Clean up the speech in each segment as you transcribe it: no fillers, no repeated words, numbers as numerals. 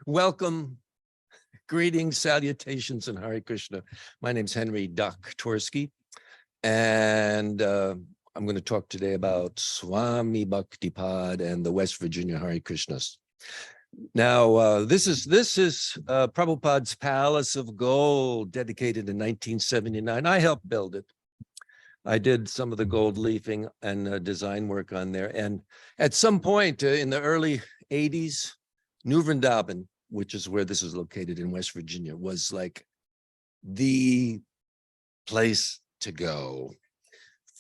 Welcome, greetings, salutations, and Hare Krishna. My name's Henry Doktorski, and I'm going to talk today about Swami Bhaktipada and the West Virginia Hare Krishnas. Now, this is Prabhupada's Palace of Gold, dedicated in 1979. I helped build it. I did some of the gold leafing and design work on there. And at some point in the early 80s, New Vrindaban, which is where this is located in West Virginia, was like the place to go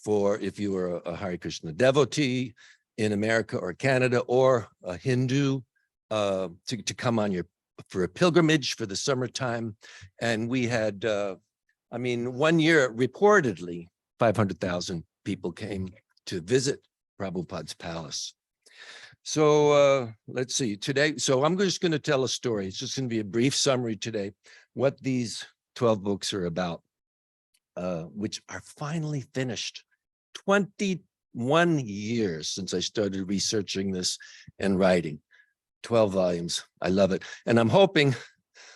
for if you were a Hare Krishna devotee in America or Canada, or a Hindu to come on for a pilgrimage for the summertime. And we had, 1 year reportedly 500,000 people came to visit Prabhupada's palace. So let's see today. So I'm just going to tell a story. It's just going to be a brief summary today, what these 12 books are about, which are finally finished. 21 years since I started researching this and writing. 12 volumes. I love it. And I'm hoping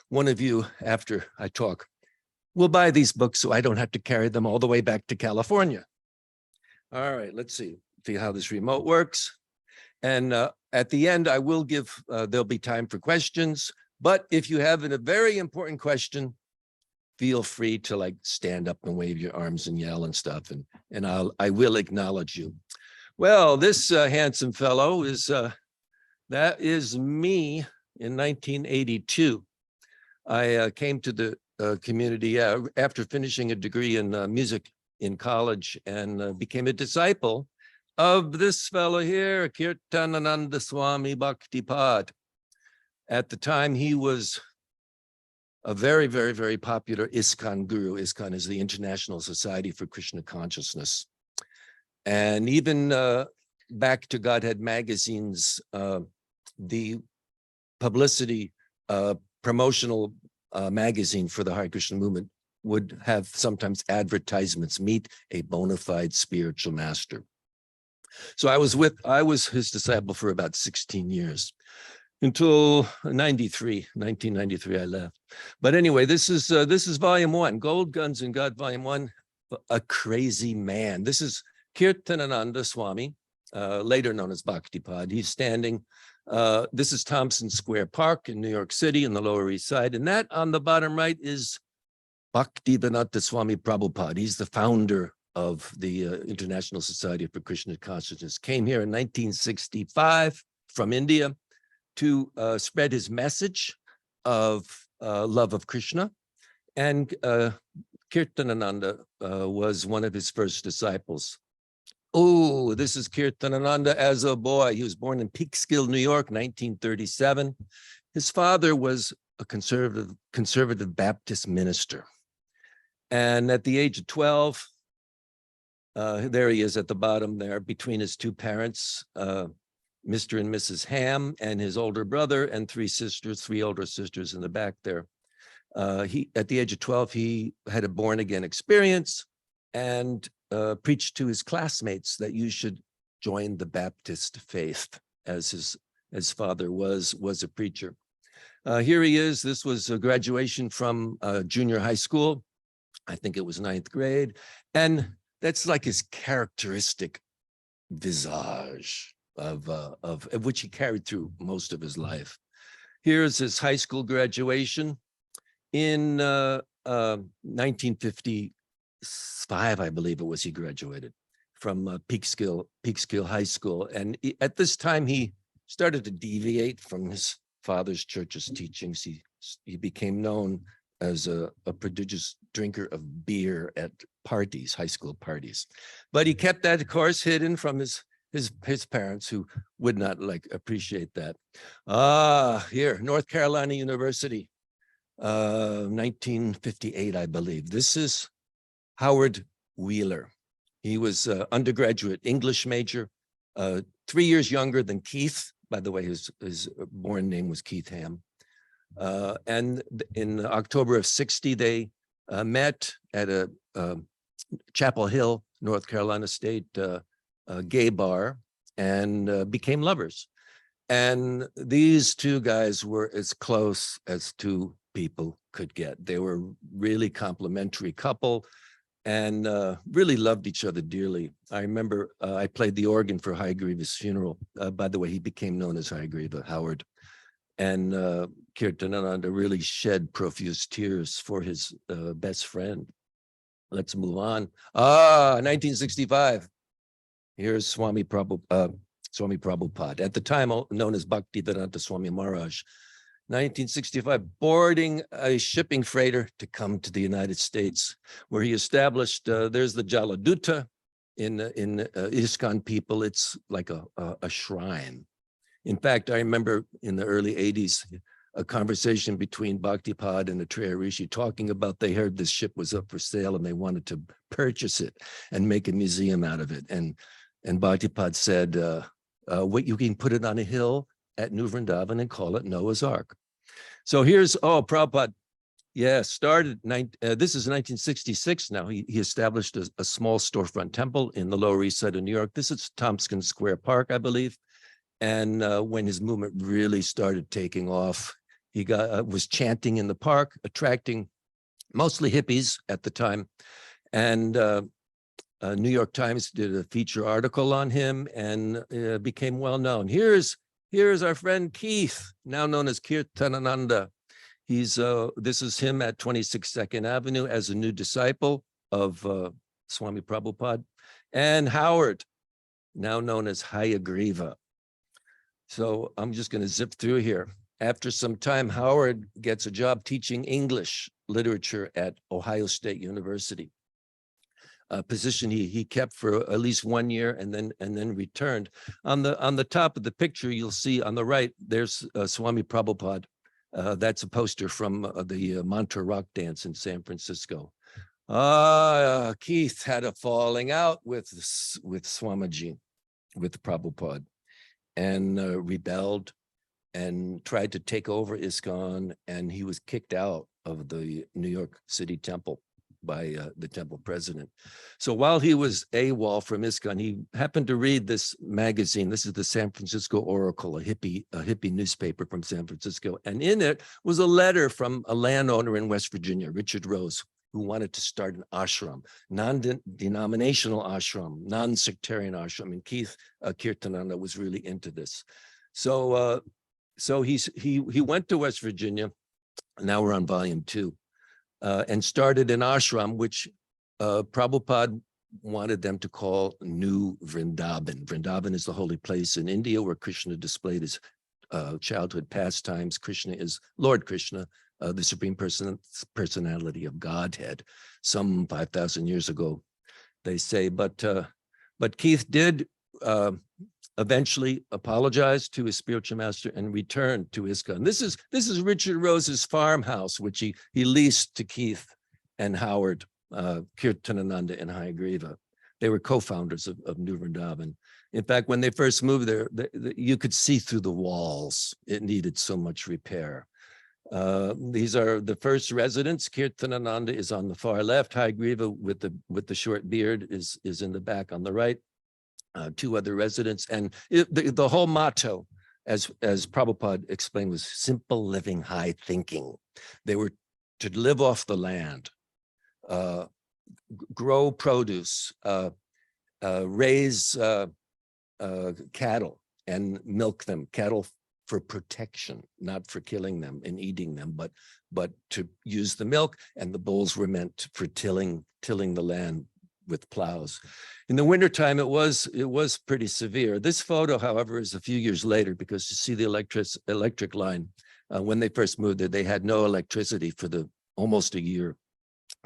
one of you, after I talk, will buy these books so I don't have to carry them all the way back to California. All right, let's see how this remote works. And at the end, I will give, there'll be time for questions. But if you have a very important question, feel free to like stand up and wave your arms and yell and stuff. And I will acknowledge you. Well, this handsome fellow is, that is me in 1982. I came to the community after finishing a degree in music in college and became a disciple of this fellow here, Kirtanananda Swami Bhaktipada. At the time, he was a very, very, very popular ISKCON guru. ISKCON is the International Society for Krishna Consciousness. And even back to Godhead magazine's, the publicity promotional magazine for the Hare Krishna movement would have sometimes advertisements, meet a bona fide spiritual master. So I was his disciple for about 16 years until 1993 I left. But anyway, this is volume 1, Gold, Guns, and God, volume 1, A Crazy Man. This is Kirtanananda Swami, later known as Bhaktipada. He's standing, this is Thompson Square Park in New York City in the Lower East Side. And that on the bottom right is Bhaktivedanta Swami Prabhupada. He's the founder of the International Society for Krishna Consciousness. Came here in 1965 from India to spread his message of love of Krishna. And Kirtanananda was one of his first disciples. Oh, this is Kirtanananda as a boy. He was born in Peekskill, New York, 1937. His father was a conservative Baptist minister. And at the age of 12, there he is at the bottom there between his two parents, Mr. and Mrs. Ham, and his older brother and three older sisters in the back there. At the age of 12, he had a born again experience and preached to his classmates that you should join the Baptist faith, as his father was a preacher. Here he is. This was a graduation from junior high school. I think it was 9th grade. And that's like his characteristic visage of which he carried through most of his life. Here's his high school graduation in 1955, I believe it was. He graduated from Peekskill High School, and at this time he started to deviate from his father's church's teachings. He became known as a prodigious drinker of beer at parties, high school parties. But he kept that, of course, hidden from his parents, who would not appreciate that. Here, North Carolina University, 1958, I believe. This is Howard Wheeler. He was undergraduate English major, 3 years younger than Keith. By the way, his born name was Keith Ham. And in October of 60, they met at a Chapel Hill, North Carolina State gay bar, and became lovers. And these two guys were as close as two people could get. They were really complementary couple and really loved each other dearly. I remember I played the organ for Hayagriva's funeral. By the way, he became known as Hayagriva, Howard. And Kirtanananda really shed profuse tears for his best friend. Let's move on. 1965. Here's Swami Prabhupada. At the time known as Bhaktivedanta Swami Maharaj. 1965, boarding a shipping freighter to come to the United States, where he established, there's the Jaladuta in ISKCON people. It's like a shrine. In fact, I remember in the early 80s, a conversation between Bhaktipada and the Treya Rishi talking about they heard this ship was up for sale and they wanted to purchase it and make a museum out of it. And Bhaktipada said, what, you can put it on a hill at New Vrindavan and call it Noah's Ark. So here's, Prabhupada, started, this is 1966 now. He established a small storefront temple in the Lower East Side of New York. This is Tompkins Square Park, I believe. And when his movement really started taking off, he was chanting in the park, attracting mostly hippies at the time. And New York Times did a feature article on him and became well known. Here's our friend Keith, now known as Kirtanananda. This is him at 26 Second Avenue as a new disciple of Swami Prabhupada. And Howard, now known as Hayagriva. So I'm just going to zip through here. After some time, Howard gets a job teaching English literature at Ohio State University. A position he kept for at least 1 year and then returned. On the top of the picture, you'll see on the right, there's Swami Prabhupada. That's a poster from the Mantra Rock Dance in San Francisco. Keith had a falling out with Swamiji, with Prabhupada, and rebelled and tried to take over ISKCON, and he was kicked out of the New York City Temple by the temple president. So while he was AWOL from ISKCON, he happened to read this magazine. This is the San Francisco Oracle, a hippie newspaper from San Francisco. And in it was a letter from a landowner in West Virginia, Richard Rose, who wanted to start an ashram, non-denominational ashram, non-sectarian ashram. And Keith Kirtananda was really into this. So he went to West Virginia. Now we're on volume 2. And started an ashram, which Prabhupada wanted them to call New Vrindaban. Vrindaban is the holy place in India where Krishna displayed his childhood pastimes. Krishna is Lord Krishna, the Supreme Personality of Godhead, some 5,000 years ago, they say. But Keith did eventually apologized to his spiritual master and returned to ISKCON. This is Richard Rose's farmhouse, which he leased to Keith and Howard, Kirtanananda and Hayagriva. They were co-founders of New Vrindavan. In fact, when they first moved there, you could see through the walls. It needed so much repair. These are the first residents. Kirtanananda is on the far left. Hayagriva with the short beard is in the back on the right. 2 other residents, and the whole motto, as Prabhupada explained, was simple living, high thinking. They were to live off the land, grow produce, raise cattle and milk them. Cattle for protection, not for killing them and eating them, but to use the milk. And the bulls were meant for tilling the land with plows. In the wintertime, it was pretty severe. This photo, however, is a few years later, because you see the electric line. When they first moved there, they had no electricity for almost a year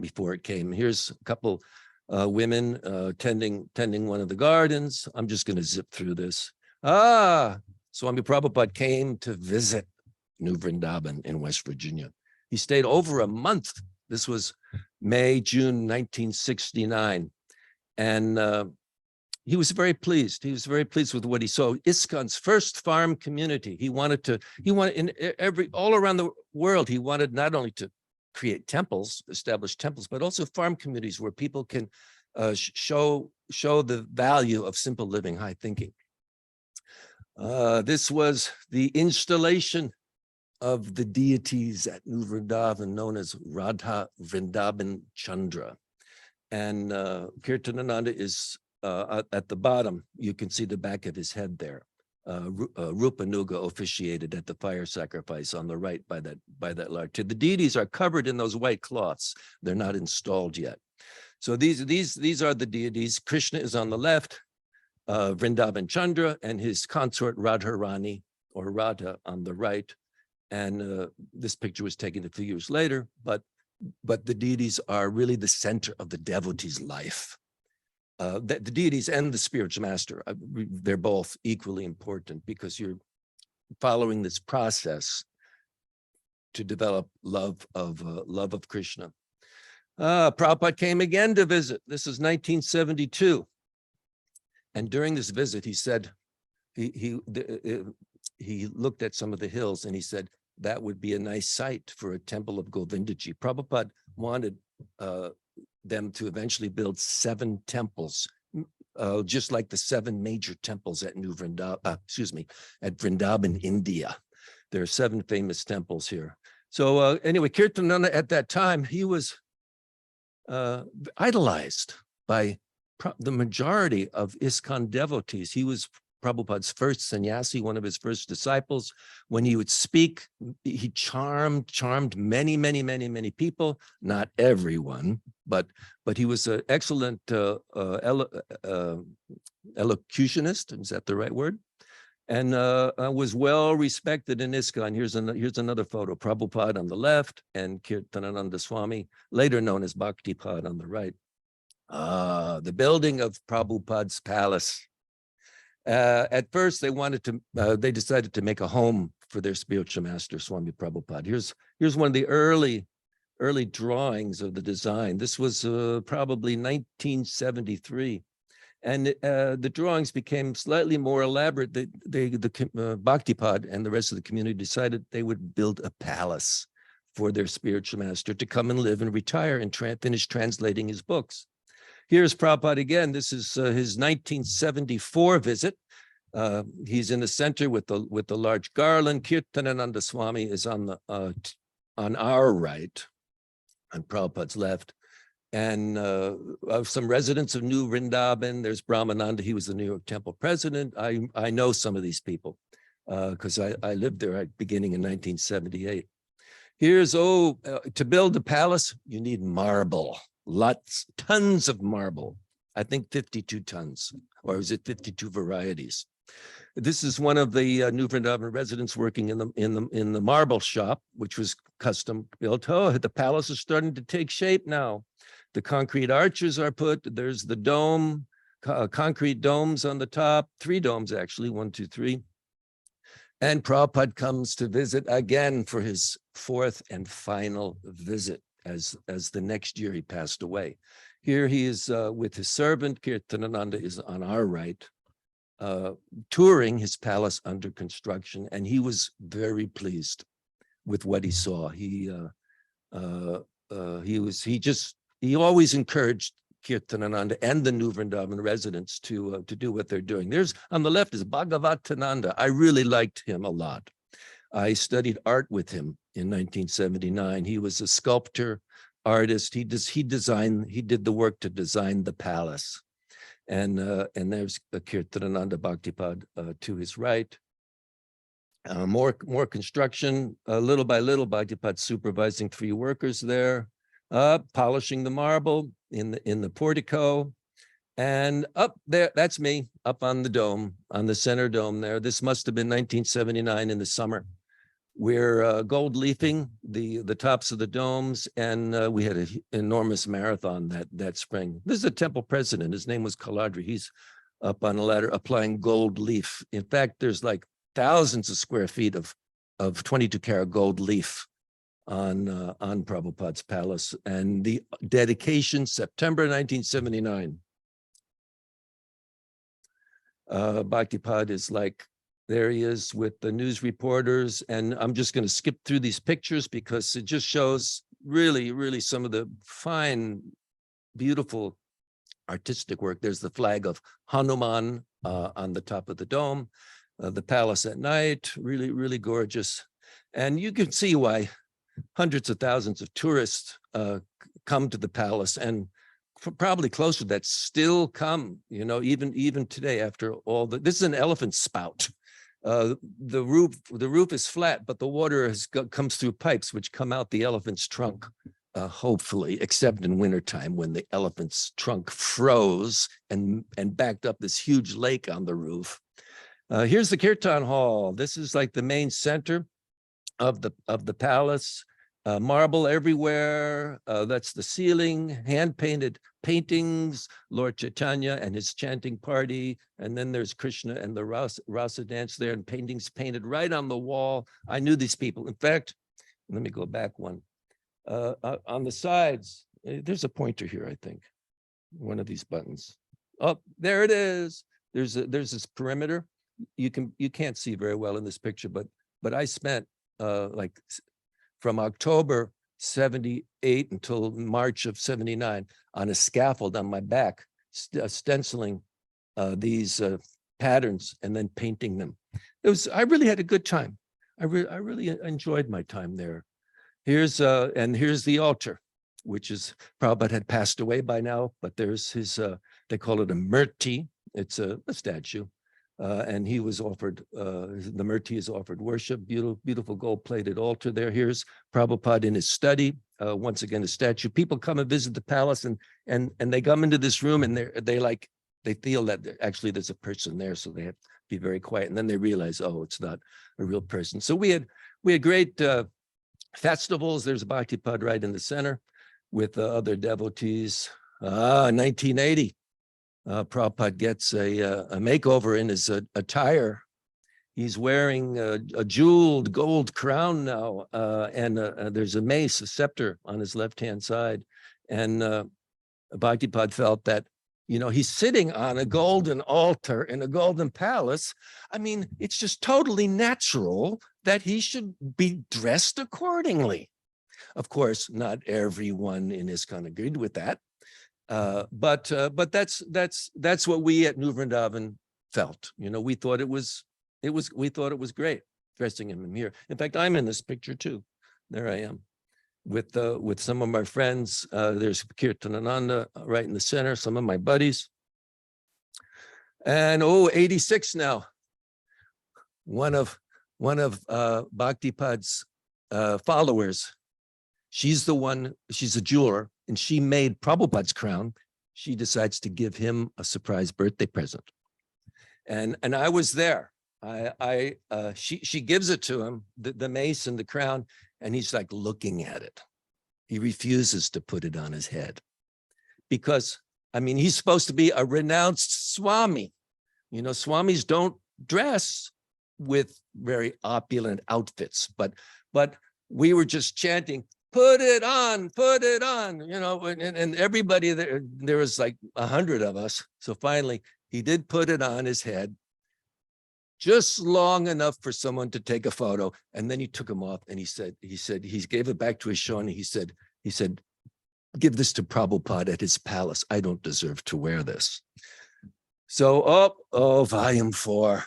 before it came. Here's a couple women tending one of the gardens. I'm just going to zip through this. Swami Prabhupada came to visit New Vrindavan in West Virginia. He stayed over a month. This was May, June 1969. And he was very pleased. He was very pleased with what he saw. ISKCON's first farm community. He wanted all around the world, he wanted not only to create temples, establish temples, but also farm communities where people can show the value of simple living, high thinking. This was the installation of the deities at New Vrindavan, known as Radha Vrindaban Chandra. And Kirtanananda is at the bottom. You can see the back of his head there. Rupanuga officiated at the fire sacrifice on the right by that large. The deities are covered in those white cloths. They're not installed yet. So these are the deities. Krishna is on the left, Vrindavan Chandra, and his consort Radharani or Radha on the right. And this picture was taken a few years later, but the deities are really the center of the devotee's life. The deities and the spiritual master, they're both equally important because you're following this process to develop love of Krishna. Prabhupada came again to visit. This is 1972. And during this visit, he said, he looked at some of the hills and he said, that would be a nice site for a temple of Govindaji. Prabhupada wanted them to eventually build 7 temples, just like the 7 major temples at at Vrindaban, India. There are 7 famous temples here. So anyway, Kirtanananda at that time, he was idolized by the majority of ISKCON devotees. He was Prabhupada's first sannyasi, one of his first disciples. When he would speak, he charmed many people, not everyone, but he was an excellent elocutionist, is that the right word? And was well respected in ISKCON. Here's another photo, Prabhupada on the left and Kirtanananda Swami, later known as Bhaktipada, on the right. The building of Prabhupada's palace. At first, they decided to make a home for their spiritual master, Swami Prabhupada. Here's one of the early drawings of the design. This was probably 1973. And the drawings became slightly more elaborate. The Bhaktipada and the rest of the community decided they would build a palace for their spiritual master to come and live and retire and finish translating his books. Here's Prabhupada again. This is his 1974 visit. He's in the center with the large garland. Kirtanananda Swami is on our right, on Prabhupada's left. And some residents of New Vrindavan. There's Brahmananda. He was the New York Temple president. I know some of these people because I lived there beginning in 1978. Here's, to build a palace, you need marble. Tons of marble. I think 52 tons, or is it 52 varieties? This is one of the New Vrindavan residents working in the marble shop, which was custom built. Oh, the palace is starting to take shape now. The concrete arches are put. There's the dome, concrete domes on the top. 3 domes actually, 1, 2, 3. And Prabhupada comes to visit again for his 4th and final visit. As the next year he passed away. Here he is with his servant, Kirtanananda is on our right, touring his palace under construction, and he was very pleased with what he saw. He always encouraged Kirtanananda and the New Vrindavan residents to do what they're doing. There's on the left is Bhagavatananda. I really liked him a lot. I studied art with him in 1979. He was a sculptor, artist. He did the work to design the palace. And there's Kirtanananda Bhaktipada to his right. More construction, little by little. Bhaktipada supervising 3 workers there, polishing the marble in the portico. And up there, that's me, up on the dome, on the center dome there. This must have been 1979 in the summer. We're gold leafing the tops of the domes, and we had an enormous marathon that spring. This is a temple president. His name was Kaladri. He's up on a ladder applying gold leaf. In fact, there's like thousands of square feet of 22-karat gold leaf on Prabhupada's palace. And the dedication, September 1979. Bhaktipada is like, there he is with the news reporters. And I'm just going to skip through these pictures because it just shows really some of the fine, beautiful artistic work. There's the flag of Hanuman on the top of the dome. the palace at night, really, really gorgeous. And you can see why hundreds of thousands of tourists come to the palace, and probably close to that still come, even today after all this is an elephant spout. The roof is flat, but the water comes through pipes which come out the elephant's trunk, hopefully, except in wintertime when the elephant's trunk froze and backed up this huge lake on the roof. Here's the Kirtan Hall. This is like the main center of the palace. Marble everywhere. That's the ceiling, hand-painted paintings, Lord Chaitanya and his chanting party. And then there's Krishna and the Rasa dance there, and paintings painted right on the wall. I knew these people. In fact, let me go back one. On the sides, there's a pointer here, I think. One of these buttons. Oh, there it is. There's this perimeter. You can't see very well in this picture, but I spent like from October 78 until March of 79 on a scaffold on my back, stenciling these patterns and then painting them. I really had a good time. I really enjoyed my time there. Here's the altar, which is Prabhupada had passed away by now, but there's his, they call it a murti. It's a statue. And he was offered, the murti is offered worship, beautiful gold-plated altar there. Here's Prabhupada in his study, once again, a statue. People come and visit the palace, and they come into this room, and they feel that actually there's a person there, so they have to be very quiet. And then they realize, oh, it's not a real person. So we had great festivals. There's Bhaktipada right in the center with other devotees. 1980. Prabhupada gets a makeover in his attire. He's wearing a jeweled gold crown now, and there's a mace, a scepter on his left-hand side. And Bhaktipada felt that, he's sitting on a golden altar in a golden palace. I mean, it's just totally natural that he should be dressed accordingly. Of course, not everyone in ISKCON agreed with that. But that's what we at New Vrindavan felt. We thought it was great dressing him here. In fact, I'm in this picture too. There I am with some of my friends. There's Kirtanananda right in the center, some of my buddies. And 86 now. One of Bhaktipada's followers. She's a jeweler, and she made Prabhupada's crown. She decides to give him a surprise birthday present. And I was there. She gives it to him, the mace and the crown, and he's like looking at it. He refuses to put it on his head because, I mean, he's supposed to be a renounced Swami. Swamis don't dress with very opulent outfits, but we were just chanting, put it on, and everybody there was like 100 of us. So finally, he did put it on his head, just long enough for someone to take a photo. And then he took him off, and he gave it back to his shoni. He said, give this to Prabhupada at his palace. I don't deserve to wear this. So, volume 4,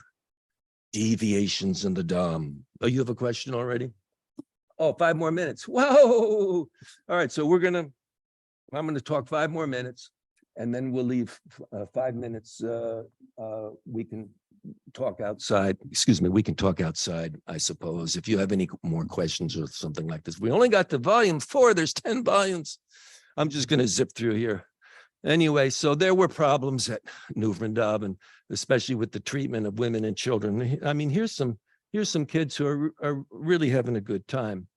deviations in the Dham. Oh, you have a question already? Oh, 5 more minutes. Whoa. All right. So I'm going to talk 5 more minutes, and then we'll leave 5 minutes. We can talk outside. Excuse me. We can talk outside, I suppose, if you have any more questions or something like this. We only got to volume 4. There's 10 volumes. I'm just going to zip through here. Anyway, so there were problems at New Vrindavan, especially with the treatment of women and children. I mean, here's some kids who are really having a good time.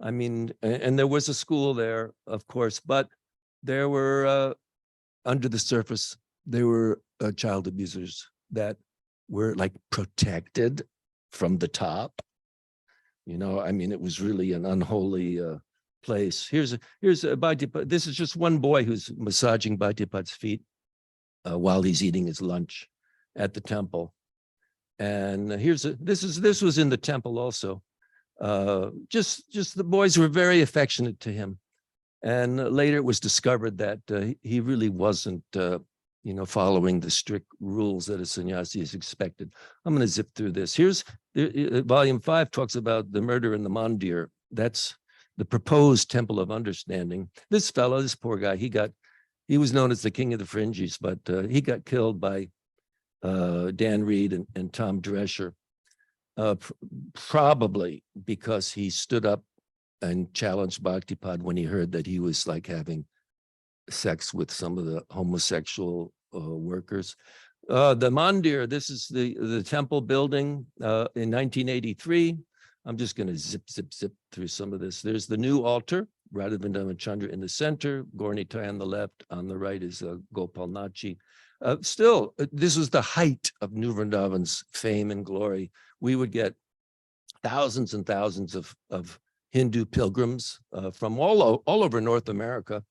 I mean, and there was a school there, of course, but there were, under the surface, there were child abusers that were like protected from the top. I mean, it was really an unholy place. Here's a Bhaktipada. This is just one boy who's massaging Bhaktipada's feet while he's eating his lunch at the temple. And this was in the temple also. Just the boys were very affectionate to him. And later it was discovered that he really wasn't following the strict rules that a sannyasi is expected. I'm going to zip through this. Here's volume 5 talks about the murder in the mandir. That's the proposed temple of understanding. This fellow, this poor guy, he was known as the king of the fringies, but he got killed by Dan Reed and Tom Drescher, probably because he stood up and challenged Bhaktipada when he heard that he was like having sex with some of the homosexual workers. The mandir, this is the temple building in 1983. I'm just going to zip through some of this. There's the new altar, Radha Vrindavan Chandra in the center, Gaura-Nitai on the left, on the right is Gopal Nachi. Still, this was the height of New Vrindavan's fame and glory. We would get thousands and thousands of Hindu pilgrims from all over North America.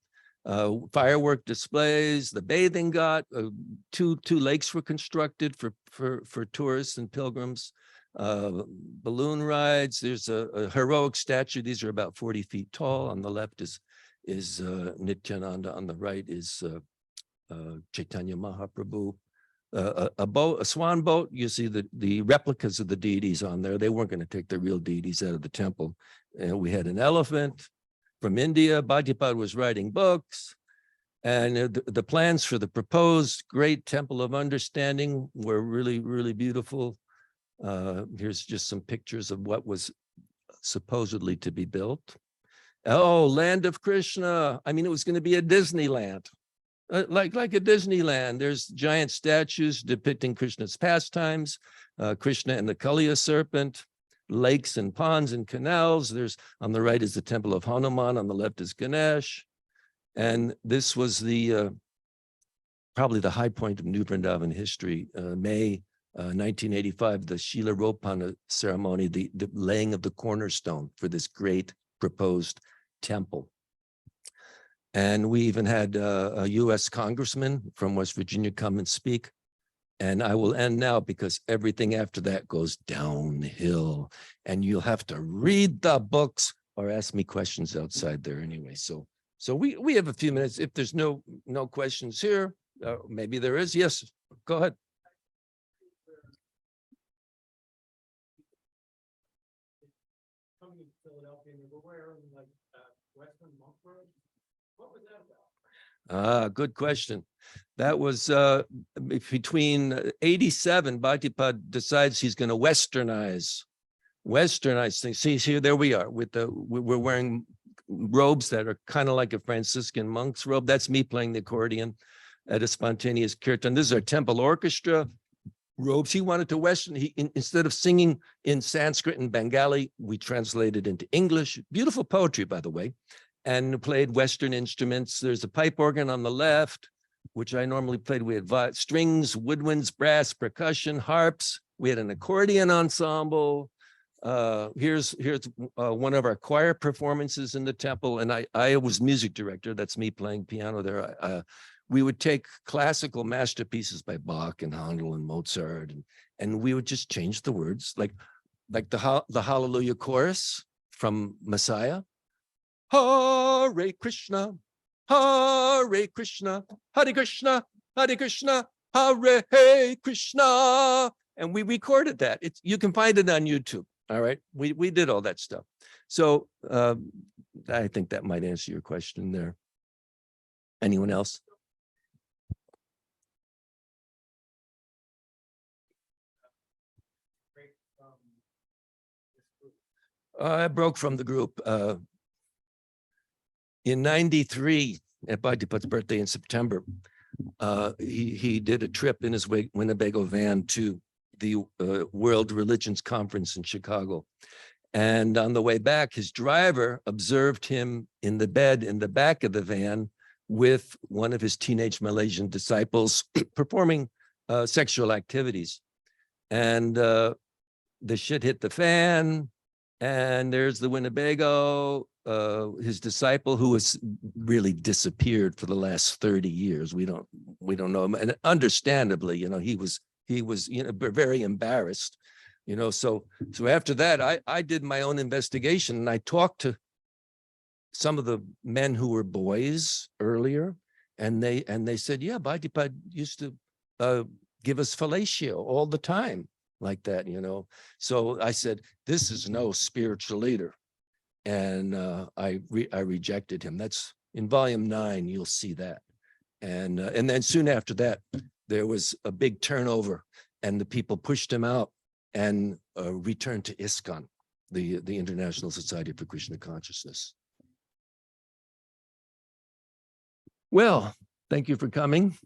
Firework displays, the bathing ghat, two lakes were constructed for tourists and pilgrims. Balloon rides. There's a heroic statue. These are about 40 feet tall. On the left is Nityananda. On the right is Chaitanya Mahaprabhu. A swan boat. You see the replicas of the deities on there. They weren't going to take the real deities out of the temple. We had an elephant from India. Bhaktipada was writing books. And the plans for the proposed great temple of understanding were really, really beautiful. Here's just some pictures of what was supposedly to be built. Oh, land of Krishna. I mean, it was going to be a Disneyland, like a Disneyland. There's giant statues depicting Krishna's pastimes, Krishna and the Kaliya serpent, lakes and ponds and canals. There's on the right is the temple of Hanuman. On the left is Ganesh. And this was probably the high point of New Vrindavan history. May 1985, the Shila Ropana ceremony, the laying of the cornerstone for this great proposed temple. And we even had a US congressman from West Virginia come and speak. And I will end now because everything after that goes downhill. And you'll have to read the books or ask me questions outside there anyway. So we have a few minutes. If there's no questions here, maybe there is. Yes, go ahead. Coming to Philadelphia, and you were wearing like Western monk robes. What was that about? Good question. That was between 87. Bhaktipada decides he's going to westernize things. See, here, there we are with we're wearing robes that are kind of like a Franciscan monk's robe. That's me playing the accordion at a spontaneous kirtan. This is our temple orchestra robes. He wanted to Western. Instead of singing in Sanskrit and Bengali, we translated into English. Beautiful poetry, by the way, and played Western instruments. There's a pipe organ on the left, which I normally played. We had strings, woodwinds, brass, percussion, harps. We had an accordion ensemble. Here's one of our choir performances in the temple, and I was music director. That's me playing piano there. We would take classical masterpieces by Bach and Handel and Mozart, and we would just change the words, like the Hallelujah chorus from Messiah. Hare Krishna, Hare Krishna, Hare Krishna, Hare Krishna, Hare Krishna. And we recorded that. You can find it on YouTube. All right. We did all that stuff. So I think that might answer your question there. Anyone else? I broke from the group. In 93, at Bhaktipad's birthday in September, he did a trip in his Winnebago van to the World Religions Conference in Chicago. And on the way back, his driver observed him in the bed in the back of the van with one of his teenage Malaysian disciples performing sexual activities. And the shit hit the fan. And there's the Winnebago, his disciple, who has really disappeared for the last 30 years. We don't know him. And understandably, he was very embarrassed, so after that, I did my own investigation, and I talked to some of the men who were boys earlier, And they said, yeah, Bhaktipada used to give us fellatio all the time like that, you know. So I said, this is no spiritual leader. And I rejected him. That's in volume 9, you'll see that. And then soon after that, there was a big turnover and the people pushed him out and returned to ISKCON, the International Society for Krishna Consciousness. Well, thank you for coming.